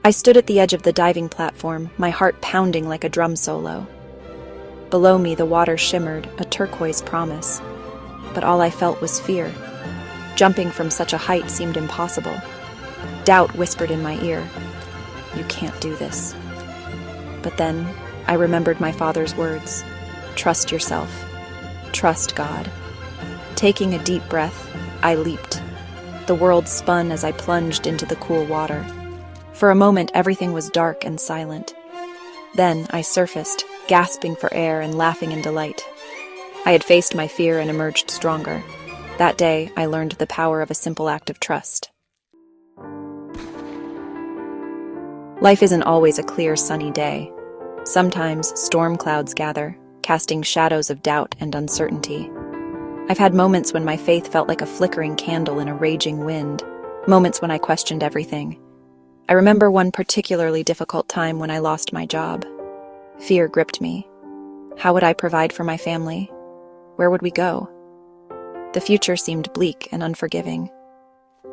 I stood at the edge of the diving platform, my heart pounding like a drum solo. Below me, the water shimmered, a turquoise promise. But all I felt was fear. Jumping from such a height seemed impossible. Doubt whispered in my ear, "You can't do this." But then, I remembered my father's words. Trust yourself. Trust God. Taking a deep breath, I leaped. The world spun as I plunged into the cool water. For a moment, everything was dark and silent. Then I surfaced, gasping for air and laughing in delight. I had faced my fear and emerged stronger. That day, I learned the power of a simple act of trust. Life isn't always a clear, sunny day. Sometimes storm clouds gather, casting shadows of doubt and uncertainty. I've had moments when my faith felt like a flickering candle in a raging wind, moments when I questioned everything. I remember one particularly difficult time when I lost my job. Fear gripped me. How would I provide for my family? Where would we go? The future seemed bleak and unforgiving.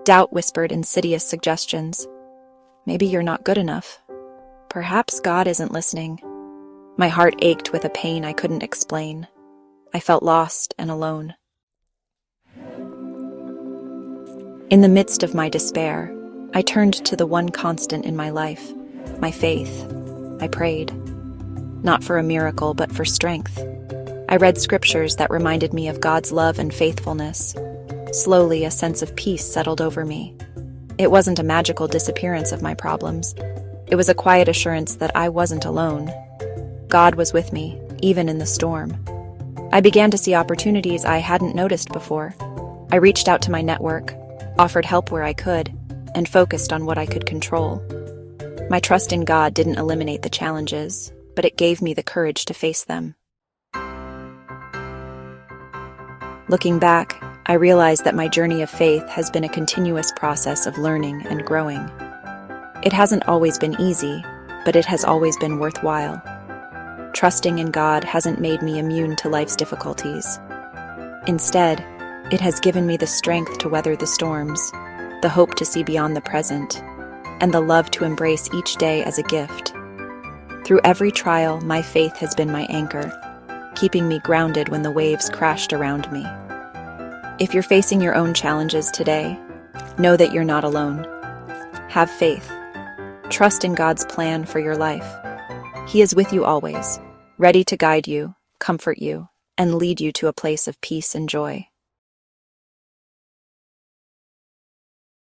Doubt whispered insidious suggestions. Maybe you're not good enough. Perhaps God isn't listening. My heart ached with a pain I couldn't explain. I felt lost and alone. In the midst of my despair, I turned to the one constant in my life, my faith. I prayed. Not for a miracle, but for strength. I read scriptures that reminded me of God's love and faithfulness. Slowly, a sense of peace settled over me. It wasn't a magical disappearance of my problems. It was a quiet assurance that I wasn't alone. God was with me, even in the storm. I began to see opportunities I hadn't noticed before. I reached out to my network, offered help where I could, and focused on what I could control. My trust in God didn't eliminate the challenges, but it gave me the courage to face them. Looking back, I realized that my journey of faith has been a continuous process of learning and growing. It hasn't always been easy, but it has always been worthwhile. Trusting in God hasn't made me immune to life's difficulties. Instead, it has given me the strength to weather the storms, the hope to see beyond the present, and the love to embrace each day as a gift. Through every trial, my faith has been my anchor, keeping me grounded when the waves crashed around me. If you're facing your own challenges today, know that you're not alone. Have faith. Trust in God's plan for your life. He is with you always, ready to guide you, comfort you, and lead you to a place of peace and joy.